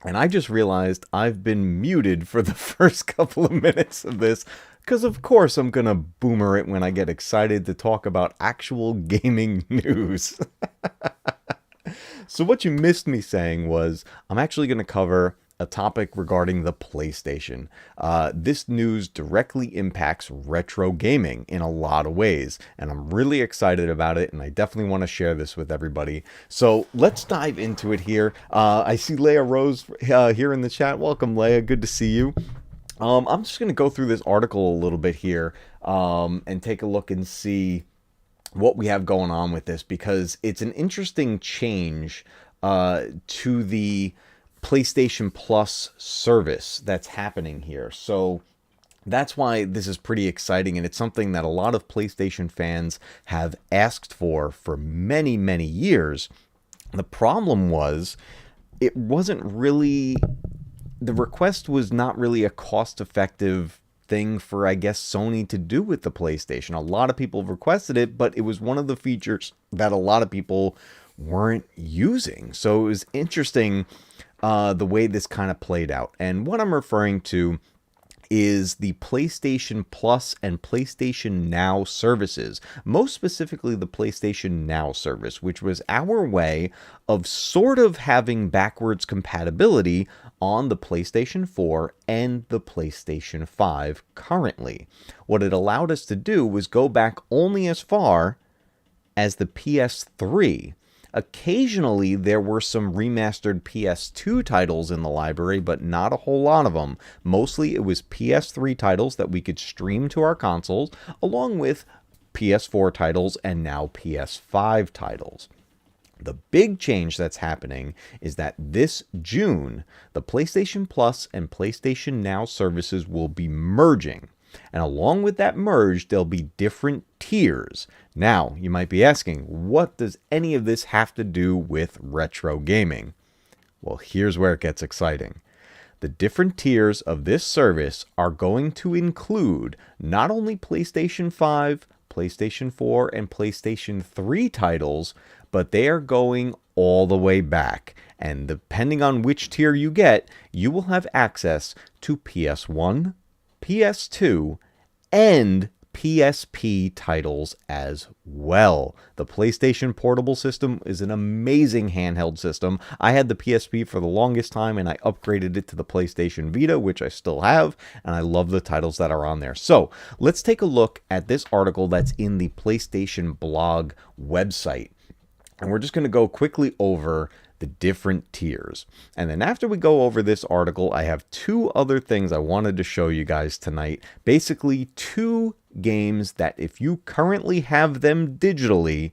And I just realized I've been muted for the first couple of minutes of this because, of course, I'm going to boomer it when I get excited to talk about actual gaming news. So, what you missed me saying was I'm actually going to cover a topic regarding the PlayStation. This news directly impacts retro gaming in a lot of ways, and I'm really excited about it, and I definitely want to share this with everybody. So let's dive into it here. I see Leia Rose here in the chat. Welcome, Leia. Good to see you. I'm just going to go through this article a little bit here and take a look and see what we have going on with this because it's an interesting change to the PlayStation Plus service that's happening here. So that's why this is pretty exciting, and it's something that a lot of PlayStation fans have asked for many, many years. The problem was it wasn't really, the request was not really a cost effective thing for, I guess, Sony to do with the PlayStation. A lot of people requested it, but it was one of the features that a lot of people weren't using. So it was interesting the way this kind of played out. And what I'm referring to is the PlayStation Plus and PlayStation Now services, most specifically the PlayStation Now service, which was our way of sort of having backwards compatibility on the PlayStation 4 and the PlayStation 5 currently. What it allowed us to do was go back only as far as the PS3. Occasionally, there were some remastered PS2 titles in the library, but not a whole lot of them. Mostly, it was PS3 titles that we could stream to our consoles, along with PS4 titles and now PS5 titles. The big change that's happening is that this June, the PlayStation Plus and PlayStation Now services will be merging. And along with that merge, there'll be different tiers. Now, you might be asking, what does any of this have to do with retro gaming? Well, here's where it gets exciting. The different tiers of this service are going to include not only PlayStation 5, PlayStation 4, and PlayStation 3 titles, but they are going all the way back. And depending on which tier you get, you will have access to PS1, PS2, and PSP titles as well. The PlayStation Portable system is an amazing handheld system. I had the PSP for the longest time and I upgraded it to the PlayStation Vita, which I still have, and I love the titles that are on there. So let's take a look at this article that's in the PlayStation blog website. And we're just going to go quickly over the different tiers. And then after we go over this article, I have two other things I wanted to show you guys tonight. Basically, two games that if you currently have them digitally,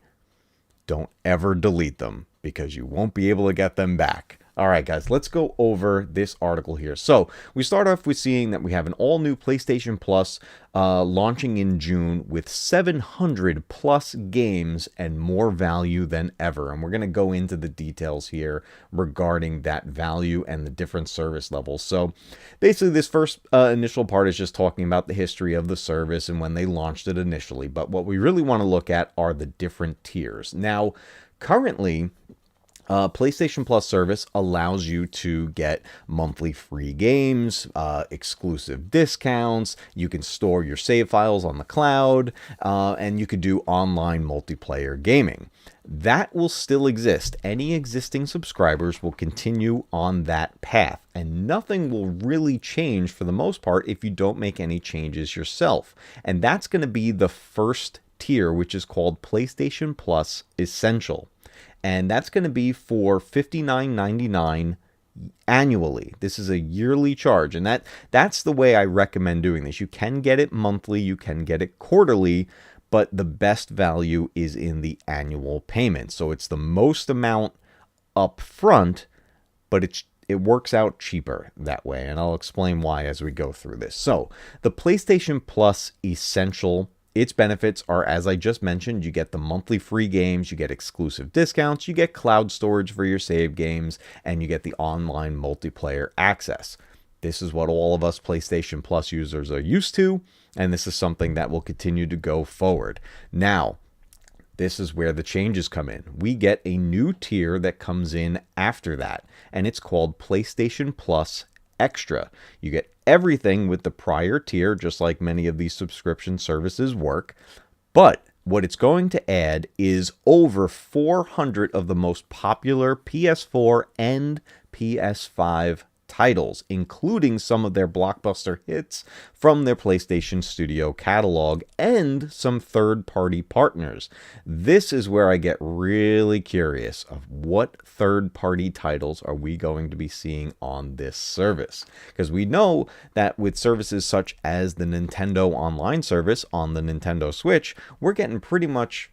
don't ever delete them because you won't be able to get them back. All right, guys, let's go over this article here. So we start off with seeing that we have an all-new PlayStation Plus launching in June with 700 plus games and more value than ever. And we're going to go into the details here regarding that value and the different service levels. So basically, this first initial part is just talking about the history of the service and when they launched it initially. But what we really want to look at are the different tiers. Now, currently, PlayStation Plus service allows you to get monthly free games, exclusive discounts. You can store your save files on the cloud, and you could do online multiplayer gaming. That will still exist. Any existing subscribers will continue on that path, and nothing will really change for the most part if you don't make any changes yourself. And that's going to be the first tier, which is called PlayStation Plus Essential. And that's going to be for $59.99 annually. This is a yearly charge, and that's the way I recommend doing this. You can get it monthly, you can get it quarterly, but the best value is in the annual payment. So it's the most amount up front, but it works out cheaper that way, and I'll explain why as we go through this. So the PlayStation Plus Essential, its benefits are, as I just mentioned, you get the monthly free games, you get exclusive discounts, you get cloud storage for your save games, and you get the online multiplayer access. This is what all of us PlayStation Plus users are used to, and this is something that will continue to go forward. Now, This is where the changes come in. We get a new tier that comes in after that, and it's called PlayStation Plus Extra. You get everything with the prior tier, just like many of these subscription services work. But what it's going to add is over 400 of the most popular PS4 and PS5 titles, including some of their blockbuster hits from their PlayStation Studio catalog and some third-party partners. This is where I get really curious of what third-party titles are we going to be seeing on this service. Because we know that with services such as the Nintendo Online service on the Nintendo Switch, we're getting pretty much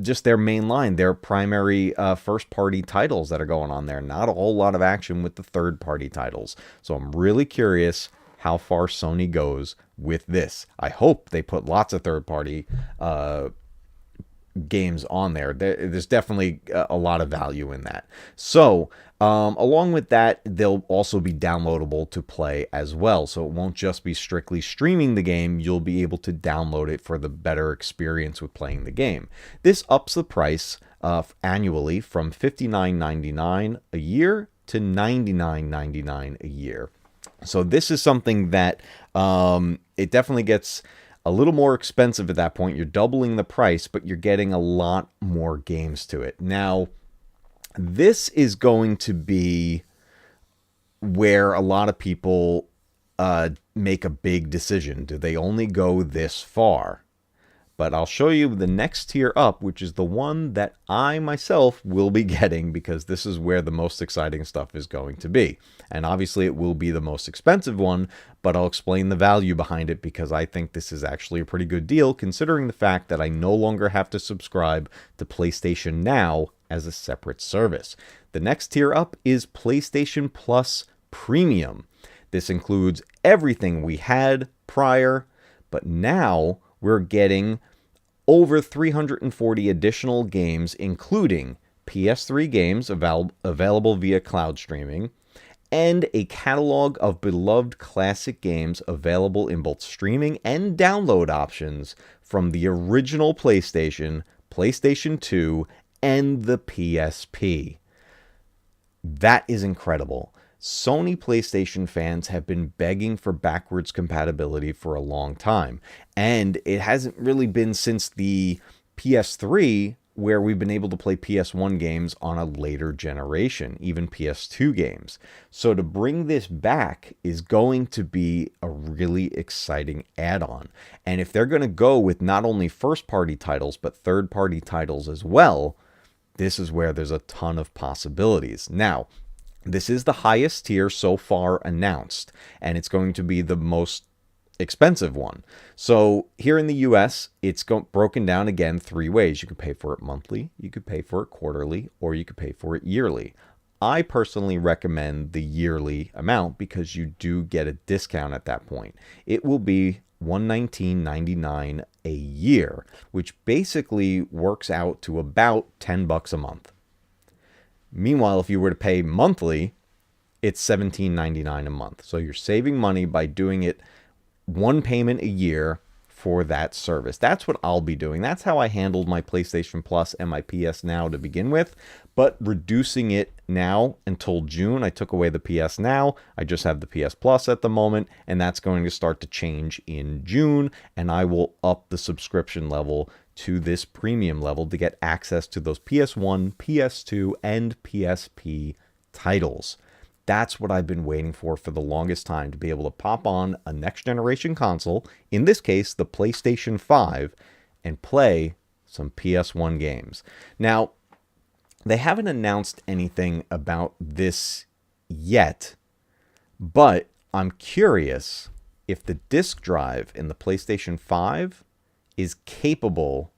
just their main line, their primary first party titles that are going on there. Not a whole lot of action with the third party titles. So I'm really curious how far Sony goes with this. I hope they put lots of third party games on there. There's definitely a lot of value in that. So along with that, they'll also be downloadable to play as well. So it won't just be strictly streaming the game. You'll be able to download it for the better experience with playing the game. This ups the price annually from $59.99 a year to $99.99 a year. So this is something that it definitely gets a little more expensive at that point. You're doubling the price, but you're getting a lot more games to it. Now, this is going to be where a lot of people make a big decision. Do they only go this far? But I'll show you the next tier up, which is the one that I myself will be getting, because this is where the most exciting stuff is going to be. And obviously it will be the most expensive one, but I'll explain the value behind it, because I think this is actually a pretty good deal, considering the fact that I no longer have to subscribe to PlayStation Now as a separate service. The next tier up is PlayStation Plus Premium. This includes everything we had prior, but now we're getting over 340 additional games, including PS3 games available via cloud streaming, and a catalog of beloved classic games available in both streaming and download options from the original PlayStation, PlayStation 2, and the PSP. That is incredible. Sony PlayStation fans have been begging for backwards compatibility for a long time, and it hasn't really been since the PS3 where we've been able to play PS1 games on a later generation, even PS2 games. So to bring this back is going to be a really exciting add-on. And if they're going to go with not only first-party titles, but third-party titles as well, this is where there's a ton of possibilities. Now, this is the highest tier so far announced, and it's going to be the most expensive one. So here in the US, it's broken down again 3 ways. You can pay for it monthly, you could pay for it quarterly, or you could pay for it yearly. I personally recommend the yearly amount because you do get a discount at that point. It will be $119.99 a year, which basically works out to about $10 a month. Meanwhile, if you were to pay monthly, it's $17.99 a month. So you're saving money by doing it one payment a year for that service. That's what I'll be doing. That's how I handled my PlayStation Plus and my PS Now to begin with. But reducing it now until June, I took away the PS Now. I just have the PS Plus at the moment, and that's going to start to change in June. And I will up the subscription level to this premium level to get access to those PS1, PS2, and PSP titles. That's what I've been waiting for the longest time, to be able to pop on a next generation console, in this case the PlayStation 5, and play some PS1 games. Now, they haven't announced anything about this yet, but I'm curious if the disk drive in the PlayStation 5 is capable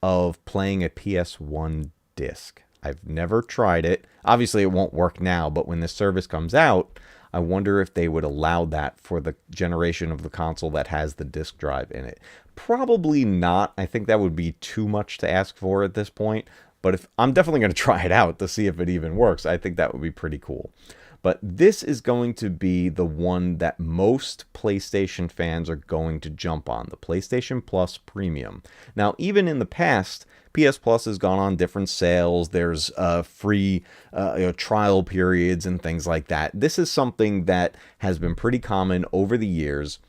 of playing a PS1 disc. I've never tried it. Obviously, it won't work now, but when this service comes out, I wonder if they would allow that for the generation of the console that has the disk drive in it. Probably not. I think that would be too much to ask for at this point, but if I'm definitely going to try it out to see if it even works. I think that would be pretty cool. But this is going to be the one that most PlayStation fans are going to jump on, the PlayStation Plus Premium. Now, even in the past, PS Plus has gone on different sales. There's free trial periods and things like that. This is something that has been pretty common over the years,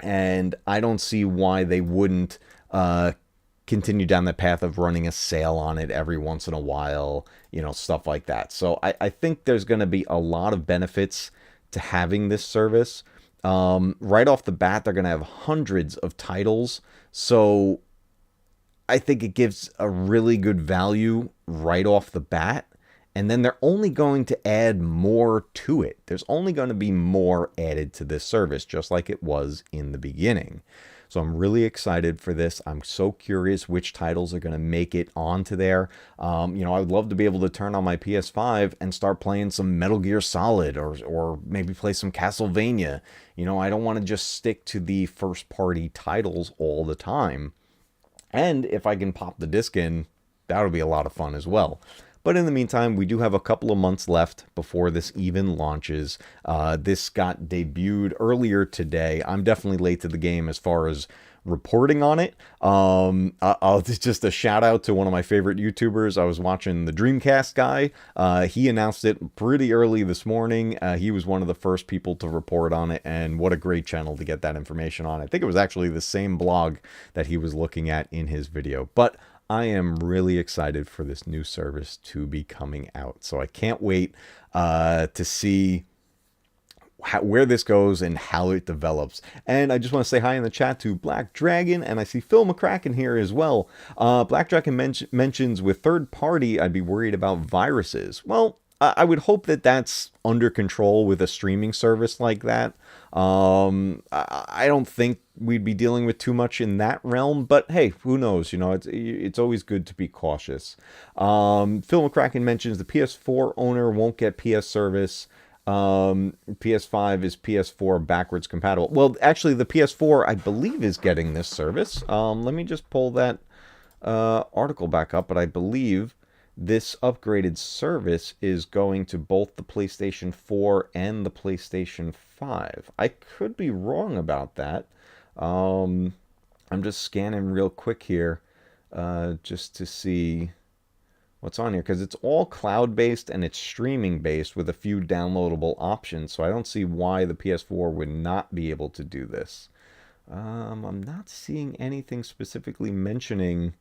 and I don't see why they wouldn't continue down the path of running a sale on it every once in a while, stuff like that. So I think there's going to be a lot of benefits to having this service. Right off the bat, they're going to have hundreds of titles. So I think it gives a really good value right off the bat. And then they're only going to add more to it. There's only going to be more added to this service, just like it was in the beginning. So I'm really excited for this. I'm so curious which titles are going to make it onto there. I would love to be able to turn on my PS5 and start playing some Metal Gear Solid or maybe play some Castlevania. I don't want to just stick to the first party titles all the time. And if I can pop the disc in, that would be a lot of fun as well. But in the meantime, we do have a couple of months left before this even launches. This got debuted earlier today. I'm definitely late to the game as far as reporting on it. I'll just a shout out to one of my favorite YouTubers. I was watching the Dreamcast guy. He announced it pretty early this morning. He was one of the first people to report on it, and what a great channel to get that information on. I think it was actually the same blog that he was looking at in his video. But I am really excited for this new service to be coming out. So I can't wait to see where this goes and how it develops. And I just want to say hi in the chat to Black Dragon, and I see Phil McCracken here as well. Black Dragon mentions with third party, I'd be worried about viruses. Well, I would hope that that's under control with a streaming service like that. I don't think we'd be dealing with too much in that realm, but hey, who knows? It's always good to be cautious. Phil McCracken mentions the PS4 owner won't get PS service. PS5 is PS4 backwards compatible. Well, actually, the PS4, I believe, is getting this service. Let me just pull that article back up, but I believe this upgraded service is going to both the PlayStation 4 and the PlayStation 5. I could be wrong about that. I'm just scanning real quick here just to see what's on here, because it's all cloud-based and it's streaming-based with a few downloadable options, so I don't see why the PS4 would not be able to do this. I'm not seeing anything specifically mentioning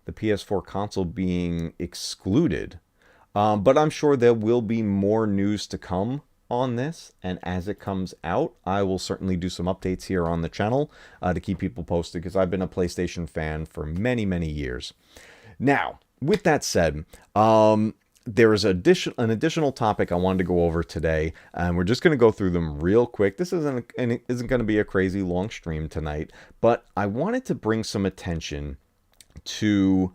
the PS4 console being excluded. But I'm sure there will be more news to come on this, and as it comes out, I will certainly do some updates here on the channel to keep people posted, because I've been a PlayStation fan for many, many years. Now, with that said, there is an additional topic I wanted to go over today, and we're just going to go through them real quick. This isn't going to be a crazy long stream tonight, but I wanted to bring some attention to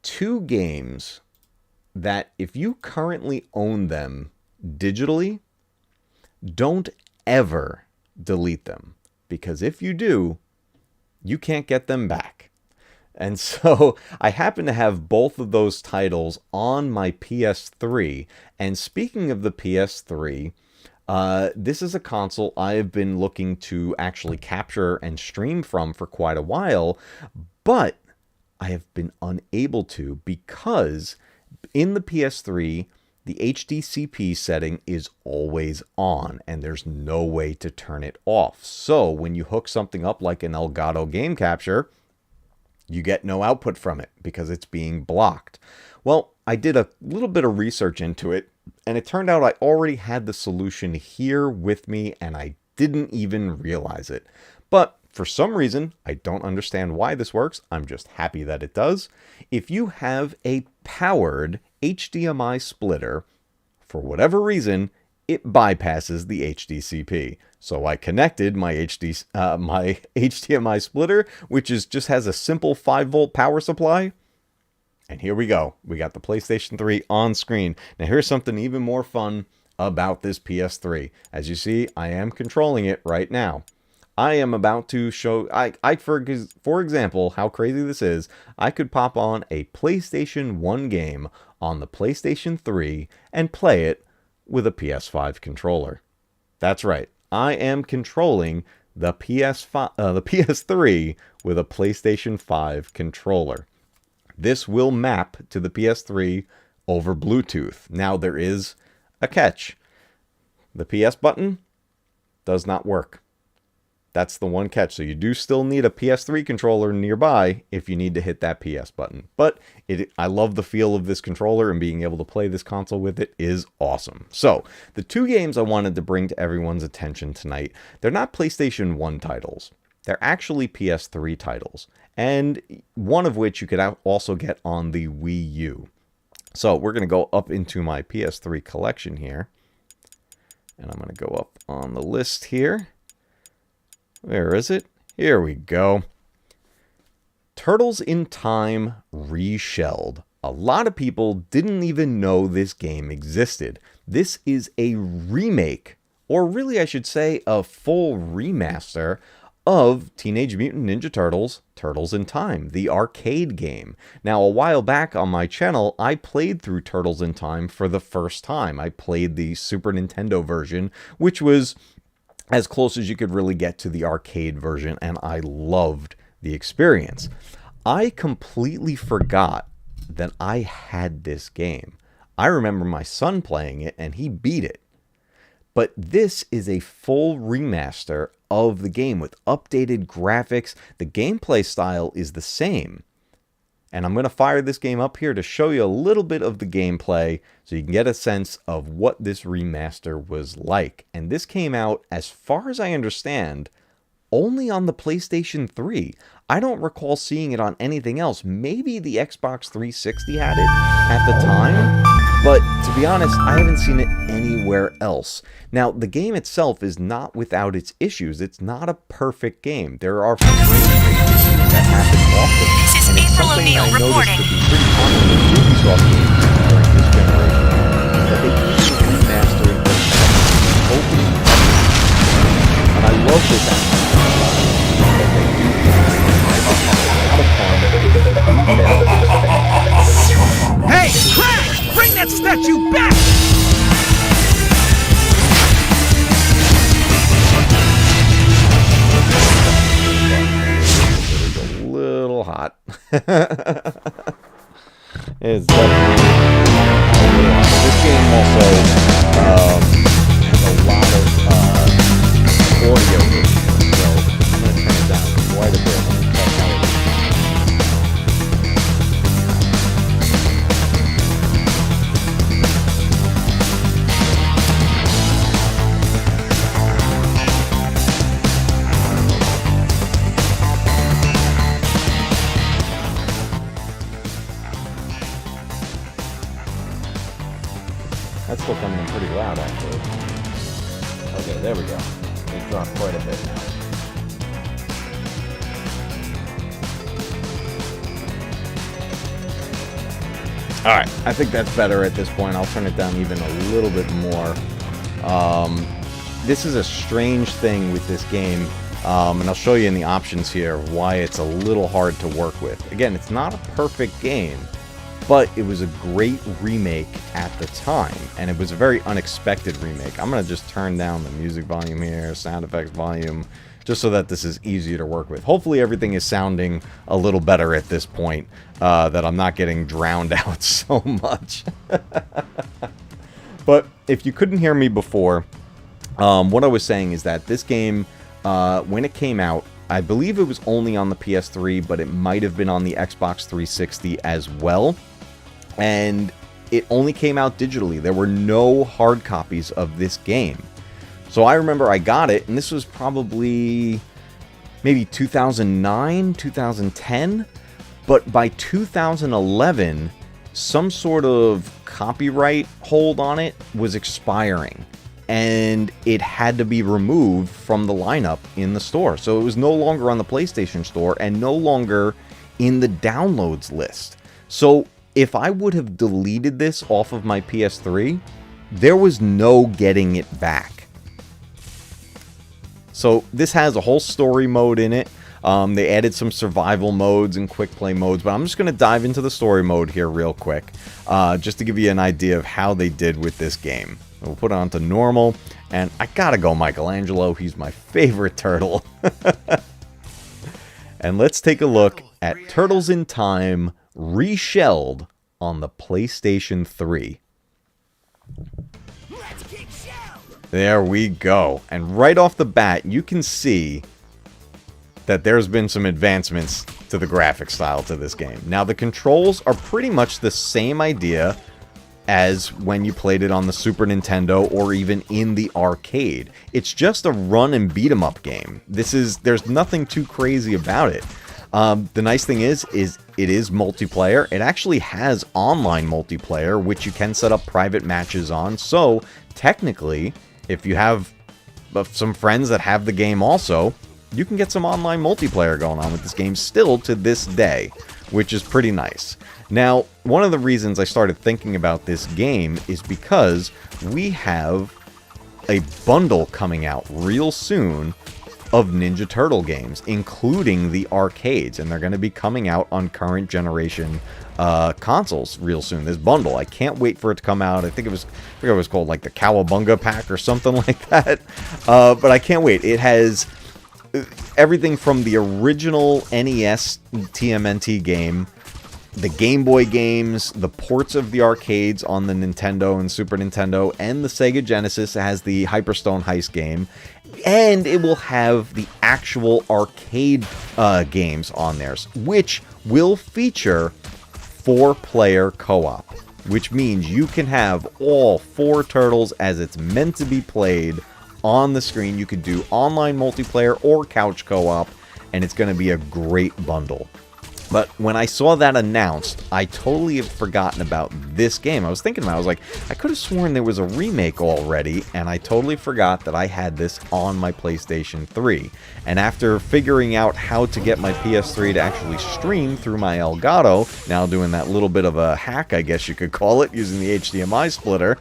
two games that, if you currently own them digitally, don't ever delete them, because if you do, you can't get them back. And so I happen to have both of those titles on my PS3. And speaking of the PS3, this is a console I have been looking to actually capture and stream from for quite a while, but I have been unable to, because in the PS3, the HDCP setting is always on, and there's no way to turn it off. So when you hook something up like an Elgato game capture, you get no output from it because it's being blocked. Well, I did a little bit of research into it, and it turned out I already had the solution here with me, and I didn't even realize it. But for some reason, I don't understand why this works. I'm just happy that it does. If you have a powered HDMI splitter, for whatever reason, it bypasses the HDCP. So I connected my HDMI splitter, which just has a simple 5-volt power supply. And here we go. We got the PlayStation 3 on screen. Now here's something even more fun about this PS3. As you see, I am controlling it right now. I am about to show, for example, how crazy this is. I could pop on a PlayStation 1 game on the PlayStation 3 and play it with a PS5 controller. That's right, I am controlling the PS3 with a PlayStation 5 controller. This will map to the PS3 over Bluetooth. Now, there is a catch. The PS button does not work. That's the one catch. So you do still need a PS3 controller nearby if you need to hit that PS button. But I love the feel of this controller, and being able to play this console with it is awesome. So the two games I wanted to bring to everyone's attention tonight, they're not PlayStation 1 titles. They're actually PS3 titles, and one of which you could also get on the Wii U. So we're going to go up into my PS3 collection here, and I'm going to go up on the list here. Where is it? Here we go. Turtles in Time Reshelled. A lot of people didn't even know this game existed. This is a remake, or really I should say a full remaster of Teenage Mutant Ninja Turtles, Turtles in Time, the arcade game. Now, a while back on my channel, I played through Turtles in Time for the first time. I played the Super Nintendo version, which was as close as you could really get to the arcade version, and I loved the experience. I completely forgot that I had this game. I remember my son playing it, and he beat it. But this is a full remaster of the game with updated graphics. The gameplay style is the same. And I'm going to fire this game up here to show you a little bit of the gameplay so you can get a sense of what this remaster was like. And this came out, as far as I understand, only on the PlayStation 3. I don't recall seeing it on anything else. Maybe the Xbox 360 had it at the time, but to be honest, I haven't seen it anywhere else. Now, the game itself is not without its issues. It's not a perfect game. There are frame rate issues that happen often. This is April O'Neil reporting. To be pretty common with Ubisoft games during this generation, that they usually remaster it with opening cutscenes. And I love this aspect that they do a lot of fun detailed effects. Hey, Crash! Bring that statue back! It's a little hot. It's definitely a little hot. This game also has a lot of audio issues, so I'm going to turn it down quite a bit. Check how it is. That's still coming in pretty loud, actually. Okay, there we go. It dropped quite a bit now. Alright, I think that's better at this point. I'll turn it down even a little bit more. This is a strange thing with this game, and I'll show you in the options here why it's a little hard to work with. Again, it's not a perfect game, but it was a great remake at the time, and it was a very unexpected remake. I'm going to just turn down the music volume here, sound effects volume, just so that this is easier to work with. Hopefully everything is sounding a little better at this point, that I'm not getting drowned out so much. But if you couldn't hear me before, what I was saying is that this game, when it came out, I believe it was only on the PS3, but it might have been on the Xbox 360 as well. And it only came out digitally. There were no hard copies of this game. So I remember I got it, and this was probably maybe 2009, 2010. But by 2011, some sort of copyright hold on it was expiring, and it had to be removed from the lineup in the store. So it was no longer on the PlayStation Store and no longer in the downloads list. So if I would have deleted this off of my PS3, there was no getting it back. So this has a whole story mode in it. They added some survival modes and quick play modes, but I'm just going to dive into the story mode here real quick, just to give you an idea of how they did with this game. We'll put it on to normal, and I gotta go Michelangelo. He's my favorite turtle. And let's take a look at Turtles in Time Reshelled on the PlayStation 3. There we go. And right off the bat, you can see that there's been some advancements to the graphic style to this game. Now, the controls are pretty much the same idea as when you played it on the Super Nintendo or even in the arcade. It's just a run and beat 'em up game. There's nothing too crazy about it. The nice thing is it is multiplayer. It actually has online multiplayer, which you can set up private matches on. So technically, if you have some friends that have the game also, you can get some online multiplayer going on with this game still to this day, which is pretty nice. Now, one of the reasons I started thinking about this game is because we have a bundle coming out real soon of Ninja Turtle games, including the arcades, and they're going to be coming out on current generation consoles real soon. This bundle, I can't wait for it to come out. I think it was called like the Cowabunga Pack or something like that. But I can't wait. It has everything from the original NES TMNT game, the Game Boy games, the ports of the arcades on the Nintendo and Super Nintendo, and the Sega Genesis. It has the Hyperstone Heist game, and it will have the actual arcade games on there, which will feature 4-player co-op, which means you can have all 4 turtles as it's meant to be played on the screen. You could do online multiplayer or couch co-op, and it's going to be a great bundle. But when I saw that announced, I totally had forgotten about this game. I was thinking about it, I was like, I could have sworn there was a remake already, and I totally forgot that I had this on my PlayStation 3. And after figuring out how to get my PS3 to actually stream through my Elgato, now doing that little bit of a hack, I guess you could call it, using the HDMI splitter,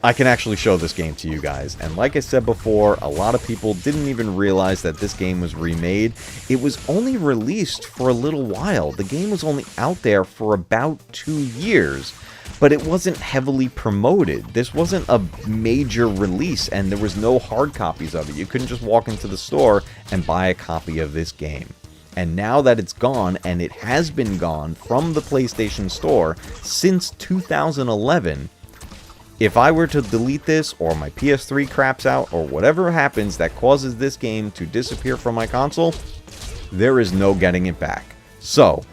I can actually show this game to you guys. And like I said before, a lot of people didn't even realize that this game was remade. It was only released for a little while. The game was only out there for about 2 years, but it wasn't heavily promoted. This wasn't a major release, and there was no hard copies of it. You couldn't just walk into the store and buy a copy of this game. And now that it's gone, and it has been gone from the PlayStation Store since 2011, if I were to delete this, or my PS3 craps out, or whatever happens that causes this game to disappear from my console, there is no getting it back. So,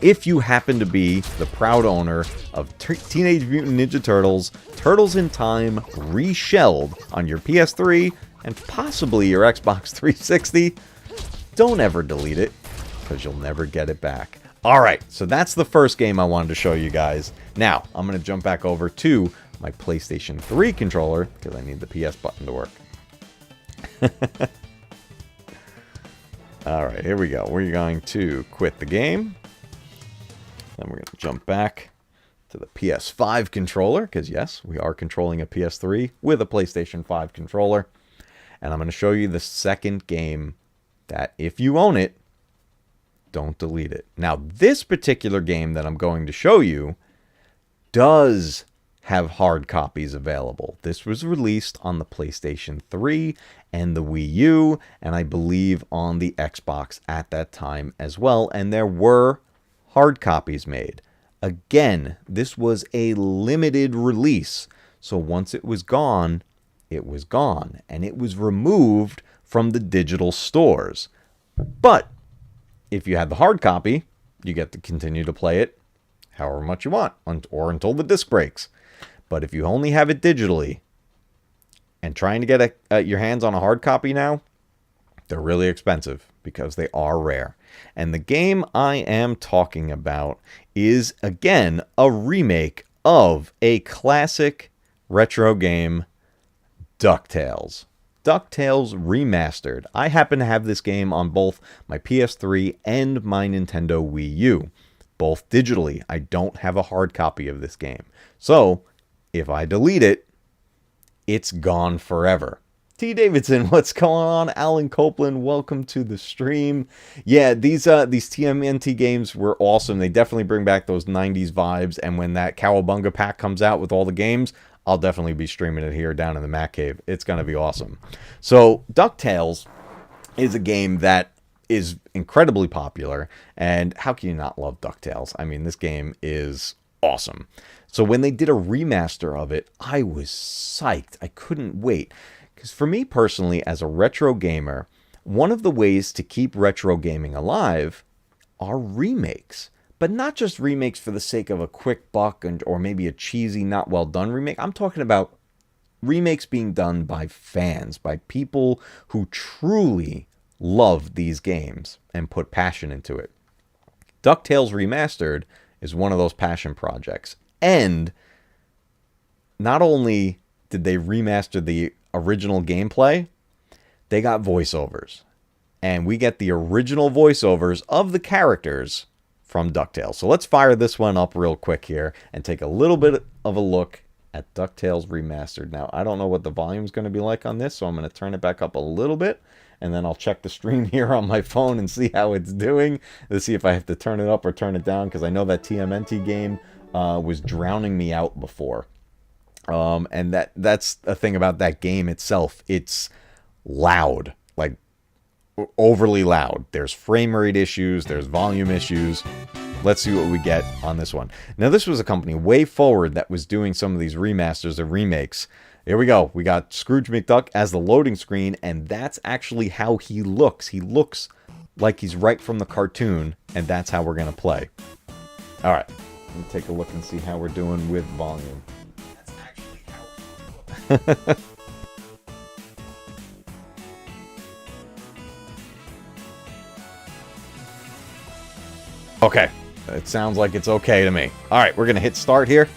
if you happen to be the proud owner of Teenage Mutant Ninja Turtles, Turtles in Time Reshelled on your PS3, and possibly your Xbox 360, don't ever delete it, because you'll never get it back. Alright, so that's the first game I wanted to show you guys. Now, I'm going to jump back over to my PlayStation 3 controller, because I need the PS button to work. Alright, here we go. We're going to quit the game. Then we're going to jump back to the PS5 controller, because yes, we are controlling a PS3 with a PlayStation 5 controller. And I'm going to show you the second game that, if you own it, don't delete it. Now, this particular game that I'm going to show you does have hard copies available. This was released on the PlayStation 3 and the Wii U, and I believe on the Xbox at that time as well, and there were hard copies made. Again, this was a limited release, so once it was gone, and it was removed from the digital stores. But if you had the hard copy, you get to continue to play it however much you want, or until the disc breaks. But if you only have it digitally, and trying to get your hands on a hard copy now, they're really expensive because they are rare. And the game I am talking about is, again, a remake of a classic retro game, DuckTales. DuckTales Remastered. I happen to have this game on both my PS3 and my Nintendo Wii U, both digitally. I don't have a hard copy of this game. So, if I delete it, it's gone forever. T. Davidson, what's going on? Alan Copeland, welcome to the stream. Yeah, these TMNT games were awesome. They definitely bring back those 90s vibes, and when that Cowabunga pack comes out with all the games, I'll definitely be streaming it here down in the Mac Cave. It's going to be awesome. So, DuckTales is a game that is incredibly popular, and how can you not love DuckTales? I mean, this game is awesome. So when they did a remaster of it, I was psyched. I couldn't wait. Because for me personally, as a retro gamer, one of the ways to keep retro gaming alive are remakes. But not just remakes for the sake of a quick buck or maybe a cheesy, not well done remake. I'm talking about remakes being done by fans, by people who truly love these games and put passion into it. DuckTales Remastered is one of those passion projects. And not only did they remaster the original gameplay, they got voiceovers. And we get the original voiceovers of the characters from DuckTales. So let's fire this one up real quick here and take a little bit of a look at DuckTales Remastered. Now, I don't know what the volume's going to be like on this, so I'm going to turn it back up a little bit, and then I'll check the stream here on my phone and see how it's doing, to see if I have to turn it up or turn it down, because I know that TMNT game was drowning me out before. And that's a thing about that game itself. It's loud, like overly loud. There's frame rate issues, there's volume issues. Let's see what we get on this one. Now, this was a company way forward that was doing some of these remasters or remakes. Here we go. We got Scrooge McDuck as the loading screen, and that's actually how he looks. He looks like he's right from the cartoon, and that's how we're going to play. All right. Let me take a look and see how we're doing with volume. Okay, it sounds like it's okay to me. All right, we're going to hit start here.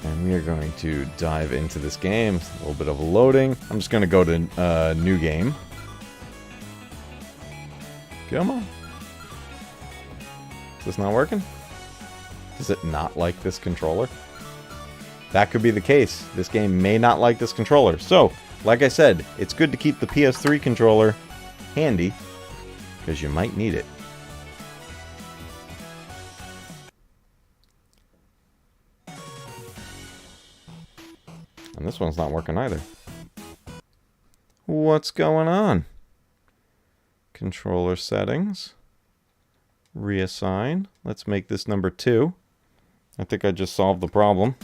And we are going to dive into this game. A little bit of loading. I'm just going to go to new game. Come on. Is this not working? Does it not like this controller? That could be the case. This game may not like this controller. So, like I said, it's good to keep the PS3 controller handy, because you might need it. And this one's not working either. What's going on? Controller settings. Reassign. Let's make this number 2. I think I just solved the problem.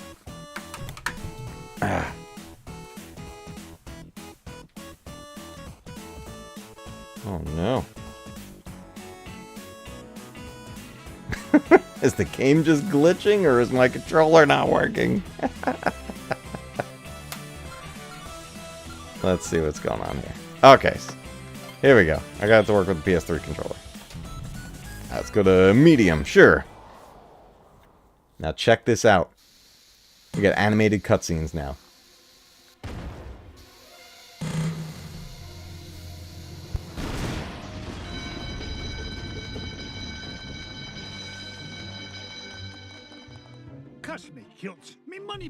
Ah. Oh no. Is the game just glitching, or is my controller not working? Let's see what's going on here. Okay, here we go. I got to work with the PS3 controller. Let's go to medium, sure. Now check this out. We got animated cutscenes now.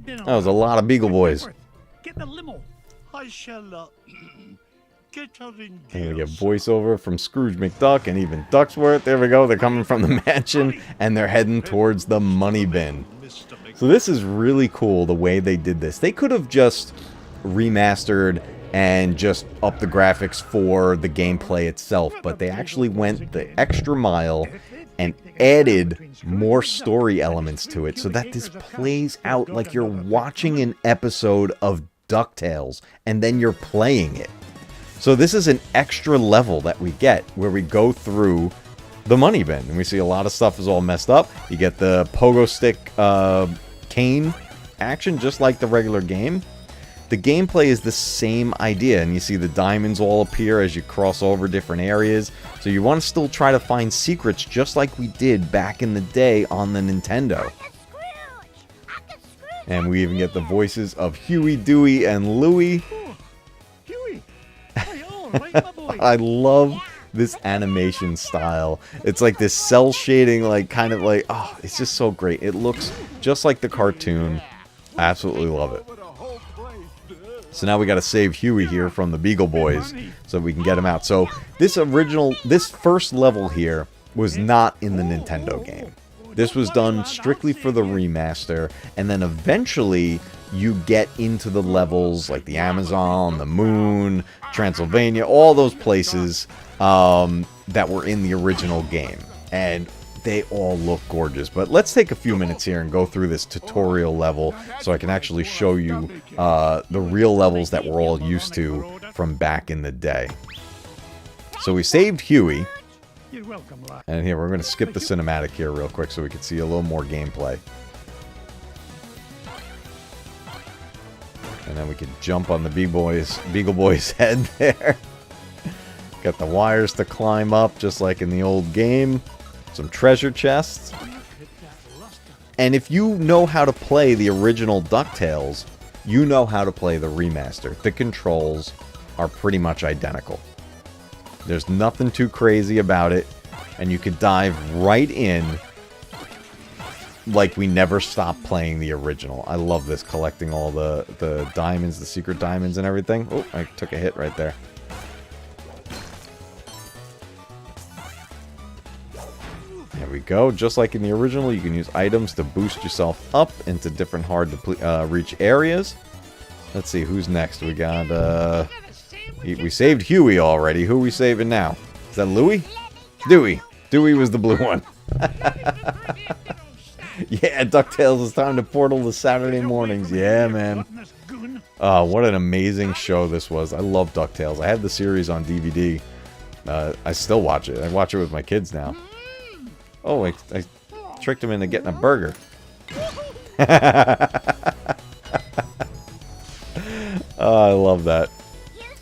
That was a lot of Beagle Boys. Get the limo. I shall get her in. And we get voiceover from Scrooge McDuck and even Ducksworth. There we go. They're coming from the mansion and they're heading towards the money bin. So this is really cool the way they did this. They could have just remastered and just upped the graphics for the gameplay itself, but they actually went the extra mile and added more story elements to it so that this plays out like you're watching an episode of DuckTales and then you're playing it. So this is an extra level that we get where we go through the money bin and we see a lot of stuff is all messed up. You get the pogo stick cane action just like the regular game. The gameplay is the same idea, and you see the diamonds all appear as you cross over different areas. So you want to still try to find secrets just like we did back in the day on the Nintendo. And we even get the voices of Huey, Dewey, and Louie. Huey. Hey, all right, my boy. I love this animation style. It's like this cell shading, like kind of like, oh, it's just so great. It looks just like the cartoon. I absolutely love it. So now we got to save Huey here from the Beagle Boys so we can get him out. So this first level here was not in the Nintendo game. This was done strictly for the remaster, and then eventually you get into the levels like the Amazon, the Moon, Transylvania, all those places that were in the original game. And they all look gorgeous. But let's take a few minutes here and go through this tutorial level so I can actually show you the real levels that we're all used to from back in the day. So we saved Huey. And here, we're going to skip the cinematic here real quick so we can see a little more gameplay. And then we can jump on the Beagle Boy's head there. Got the wires to climb up just like in the old game. Some treasure chests. And if you know how to play the original DuckTales, you know how to play the remaster. The controls are pretty much identical. There's nothing too crazy about it, and you could dive right in like we never stopped playing the original. I love this, collecting all the diamonds, the secret diamonds and everything. Oh, I took a hit right there. There we go. Just like in the original, you can use items to boost yourself up into different hard-to-reach areas. Let's see, who's next? We got, we saved Huey already. Who are we saving now? Is that Louie? Dewey. Dewey was the blue one. Yeah, DuckTales, it's time to portal the Saturday mornings. Yeah, man. Oh, what an amazing show this was. I love DuckTales. I have the series on DVD. I still watch it. I watch it with my kids now. Oh, I tricked him into getting a burger. Oh, I love that.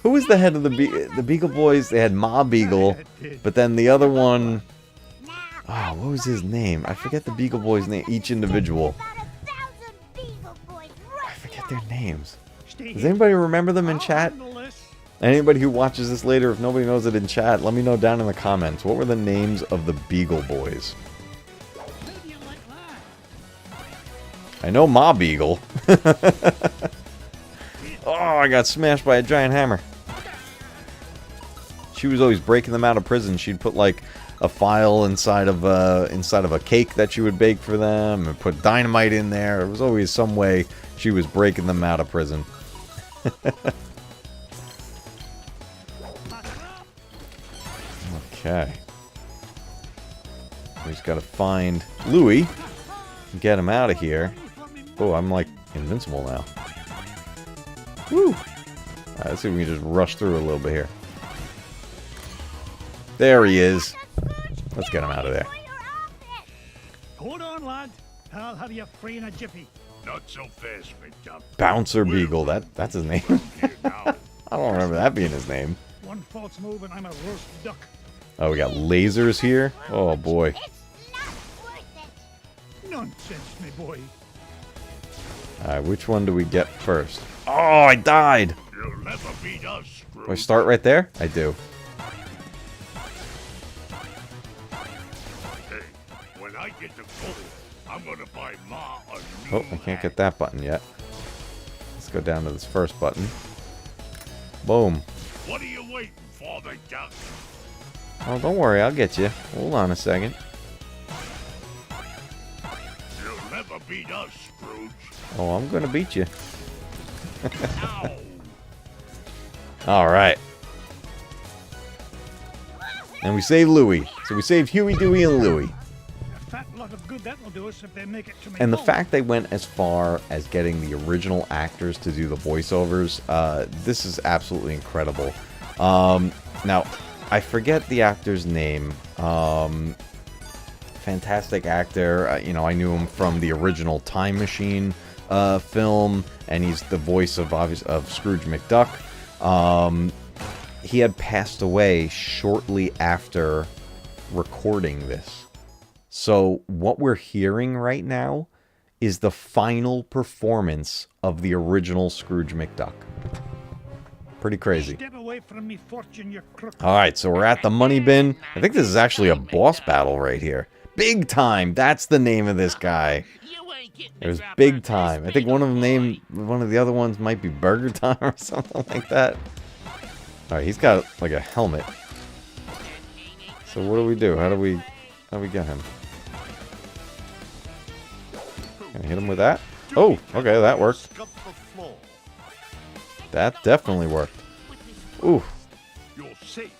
Who was the head of the Beagle Boys? They had Ma Beagle, but then the other one... Oh, what was his name? I forget the Beagle Boys' name. Each individual. I forget their names. Does anybody remember them in chat? Anybody who watches this later, if nobody knows it in chat, let me know down in the comments. What were the names of the Beagle Boys? I know Ma Beagle. Oh, I got smashed by a giant hammer. She was always breaking them out of prison. She'd put like a file inside of a cake that she would bake for them and put dynamite in there. It was always some way she was breaking them out of prison. Okay. We just gotta find Louie and get him out of here. Oh, I'm like invincible now. Woo! Alright, let's see if we can just rush through a little bit here. There he is. Let's get him out of there. Hold on, lad. I'll have you free in a jiffy. Not so fast, McDuck. Bouncer Beagle. That's his name. I don't remember that being his name. One false move and I'm a roast duck. Oh, we got lasers here. Oh boy. Nonsense, my boy. Alright, which one do we get first? Oh, I died! You'll never beat us, Scrooge. Do I start right there? I do. Hey, when I get to gold, I'm gonna buy Ma a new Oh, I can't get that button yet. Let's go down to this first button. Boom. What are you waiting for, McDuck? Oh, don't worry, I'll get you. Hold on a second. You'll never beat us, Scrooge. Oh, I'm gonna beat you. Ow! Alright. And we saved Louie. So we saved Huey, Dewey, and Louie. A fat lot of good that'll do us if they make it to me. And the fact they went as far as getting the original actors to do the voiceovers, this is absolutely incredible. Now, I forget the actor's name. Fantastic actor. You know, I knew him from the original Time Machine film, and he's the voice of Scrooge McDuck. He had passed away shortly after recording this. So what we're hearing right now is the final performance of the original Scrooge McDuck. Pretty crazy. Step away from me, fortune, you crook. Alright, so we're at the money bin. I think this is actually a boss battle right here. Big Time, that's the name of this guy. It was Big Time. I think one of the other ones might be Burger Time or something like that. Alright, he's got like a helmet. So what do we do? How do we get him? Can I hit him with that? Oh, okay, that worked. That definitely worked. Ooh. Your safe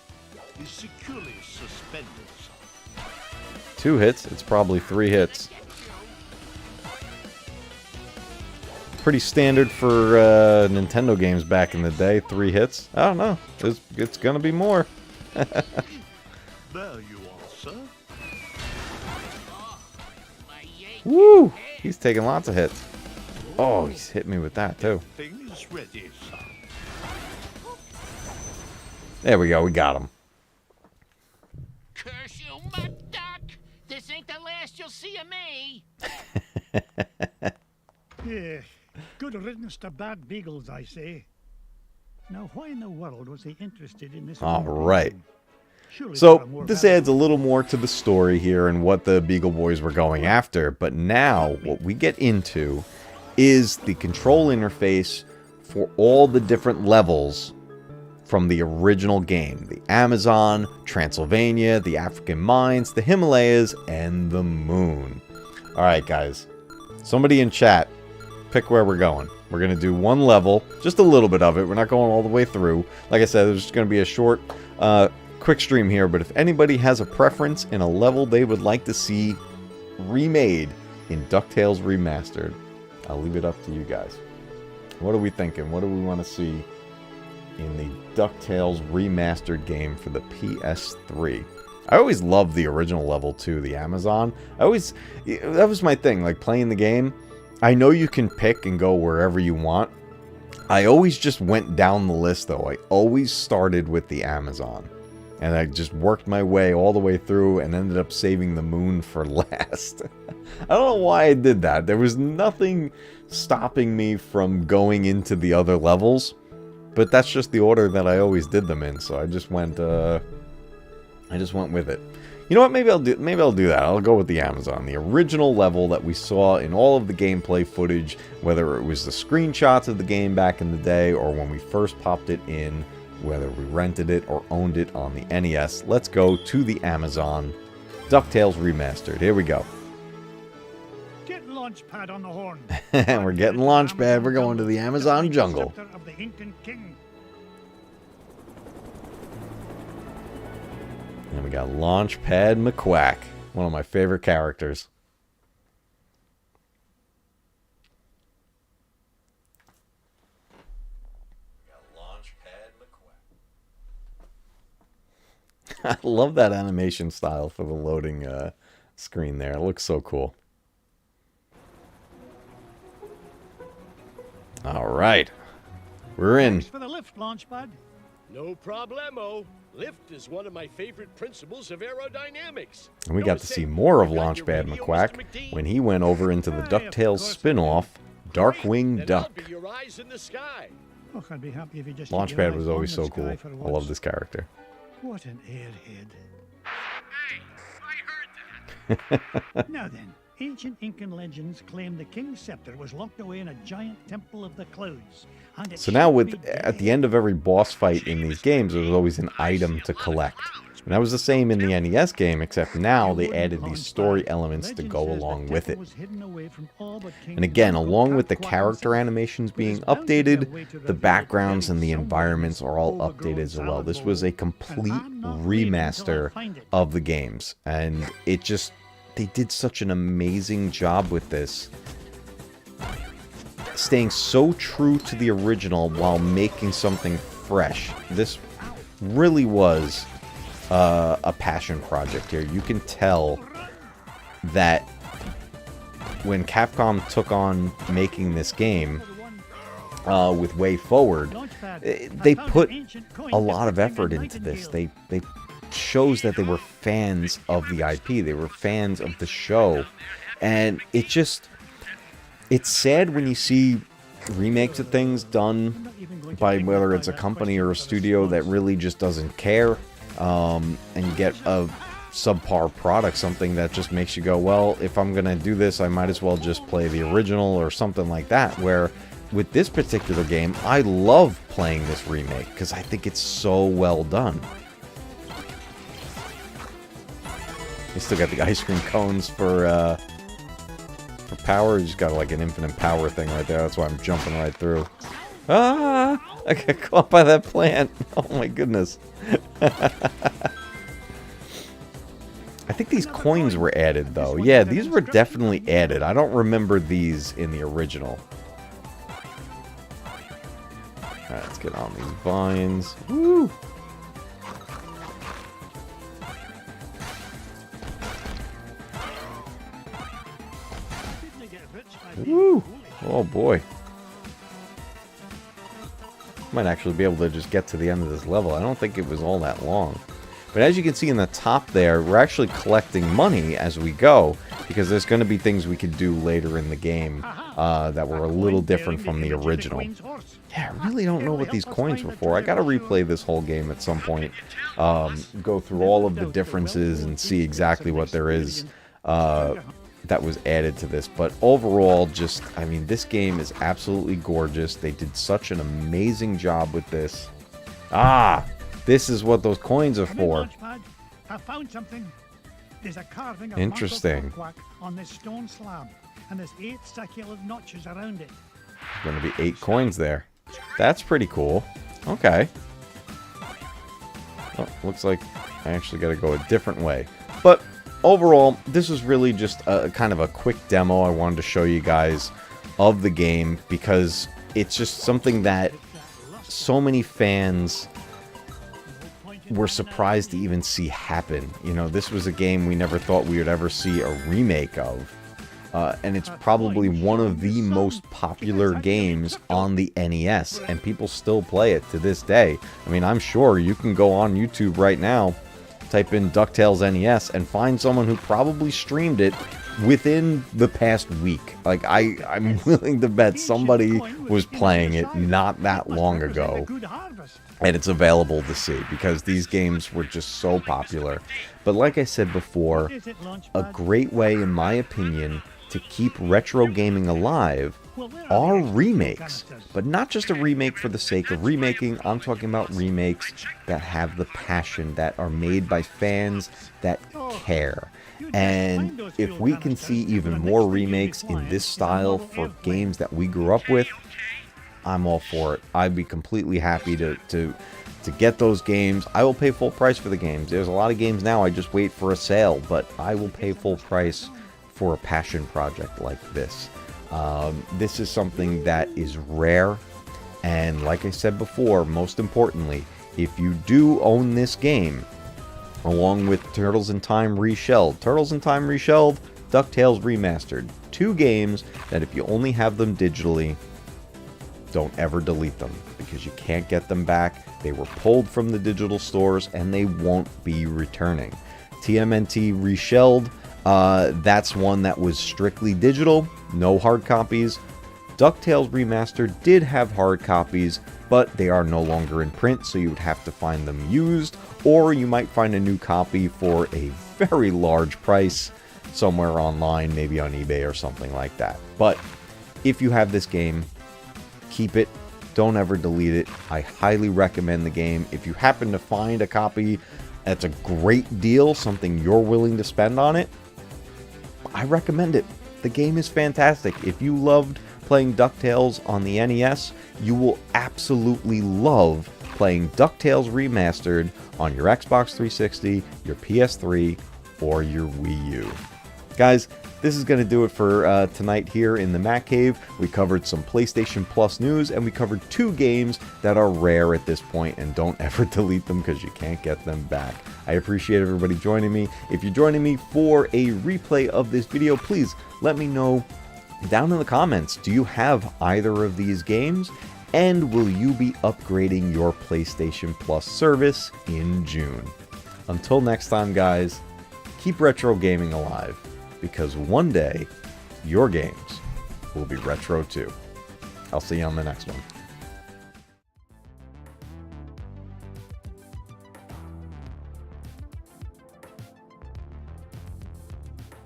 is securely suspended. 2 hits. It's probably 3 hits. Pretty standard for Nintendo games back in the day. 3 hits. I don't know. It's gonna be more. There you are, sir. Woo! He's taking lots of hits. Oh, he's hit me with that too. Thing is ready, sir. There we go. We got him. Curse you, mud duck! This ain't the last you'll see of me! Yeah, good riddance to bad beagles, I say. Now, why in the world was he interested in this? All right. Surely So there are more this valuable- adds a little more to the story here and what the Beagle Boys were going after. But now what we get into is the control interface for all the different levels from the original game. The Amazon, Transylvania, the African mines, the Himalayas, and the moon. Alright guys, somebody in chat, pick where we're going. We're going to do one level, just a little bit of it. We're not going all the way through. Like I said, there's just going to be a short, quick stream here. But if anybody has a preference in a level they would like to see remade in DuckTales Remastered, I'll leave it up to you guys. What are we thinking? What do we want to see in the DuckTales Remastered game for the PS3? I always loved the original level too, the Amazon. That was my thing, like playing the game. I know you can pick and go wherever you want. I always just went down the list though. I always started with the Amazon. And I just worked my way all the way through and ended up saving the moon for last. I don't know why I did that. There was nothing stopping me from going into the other levels. But that's just the order that I always did them in. So I just went with it. You know what? Maybe I'll do that. I'll go with the Amazon. The original level that we saw in all of the gameplay footage, whether it was the screenshots of the game back in the day or when we first popped it in, whether we rented it or owned it on the NES. Let's go to the Amazon. DuckTales Remastered. Here we go. Get Launchpad on the horn. And we're getting Launchpad. We're going to the Amazon jungle. Scepter of the Incan King. And we got Launchpad McQuack, one of my favorite characters. I love that animation style for the loading screen there. It looks so cool. All right. We're in. Thanks for the lift, Launchpad. No problemo. Lift is one of my favorite principles of aerodynamics. And we got to see more of Launchpad McQuack when he went over into the DuckTales spin-off, Darkwing Duck. Then I'll be your eyes in the sky. Oh, I'd be happy if you just Launchpad was always so cool. I love this character. What an airhead. Hey, I heard that! Now then, ancient Incan legends claim the king's scepter was locked away in a giant temple of the clouds. And it So now should with be at the dead. end of every boss fight in these games, there was always an item to collect. And that was the same in the NES game, except now they added these story elements to go along with it. And again, along with the character animations being updated, the backgrounds and the environments are all updated as well. This was a complete remaster of the games. And it just, they did such an amazing job with this. Staying so true to the original while making something fresh. This really was a passion project here. You can tell that when Capcom took on making this game with Way Forward, they put a lot of effort into this. They shows that they were fans of the IP. They were fans of the show. And it's sad when you see remakes of things done by whether it's a company or a studio that really just doesn't care, and get a subpar product, something that just makes you go, well, if I'm gonna do this, I might as well just play the original or something like that. Where with this particular game, I love playing this remake because I think it's so well done. You still got the ice cream cones for power. You just got like an infinite power thing right there. That's why I'm jumping right through. Ah! I got caught by that plant. Oh my goodness. I think these coins were added, though. Yeah, these were definitely added. I don't remember these in the original. Alright, let's get on these vines. Woo! Woo! Oh boy. Might actually be able to just get to the end of this level. I don't think it was all that long. But as you can see in the top there, we're actually collecting money as we go, because there's going to be things we could do later in the game that were a little different from the original. Yeah, I really don't know what these coins were for. I got to replay this whole game at some point, go through all of the differences and see exactly what there is that was added to this. But overall, just, I mean, this game is absolutely gorgeous. They did such an amazing job with this. Ah! This is what those coins are for. I found something. There's a carving of Interesting. on this stone slab, and there's 8 circular notches around it. There's going to be 8 coins there. That's pretty cool. Okay. Oh, looks like I actually got to go a different way. But overall, this is really just a kind of a quick demo I wanted to show you guys of the game, because it's just something that so many fans were surprised to even see happen. You know, this was a game we never thought we would ever see a remake of. And it's probably one of the most popular games on the NES, and people still play it to this day. I mean, I'm sure you can go on YouTube right now, type in DuckTales NES, and find someone who probably streamed it within the past week. Like, I'm willing to bet somebody was playing it not that long ago, and it's available to see, because these games were just so popular. But like I said before, a great way, in my opinion, to keep retro gaming alive are remakes. But not just a remake for the sake of remaking. I'm talking about remakes that have the passion, that are made by fans that care. And if we can see even more remakes in this style for games that we grew up with, I'm all for it. I'd be completely happy to get those games. I will pay full price for the games. There's a lot of games now I just wait for a sale, but I will pay full price for a passion project like this. This is something that is rare, and like I said before, most importantly, if you do own this game, along with Turtles in Time Reshelled, DuckTales Remastered, 2 games that if you only have them digitally, don't ever delete them, because you can't get them back. They were pulled from the digital stores, and they won't be returning. TMNT Reshelled, that's one that was strictly digital, no hard copies. DuckTales Remastered did have hard copies, but they are no longer in print, so you would have to find them used, or you might find a new copy for a very large price somewhere online, maybe on eBay or something like that. But if you have this game, keep it. Don't ever delete it. I highly recommend the game. If you happen to find a copy that's a great deal, something you're willing to spend on it, I recommend it. The game is fantastic. If you loved playing DuckTales on the NES, you will absolutely love playing DuckTales Remastered on your Xbox 360, your PS3, or your Wii U. Guys, this is going to do it for tonight here in the Mac Cave. We covered some PlayStation Plus news, and we covered 2 games that are rare at this point, and don't ever delete them because you can't get them back. I appreciate everybody joining me. If you're joining me for a replay of this video, please let me know down in the comments. Do you have either of these games? And will you be upgrading your PlayStation Plus service in June? Until next time, guys, keep retro gaming alive, because one day your games will be retro too. I'll see you on the next one.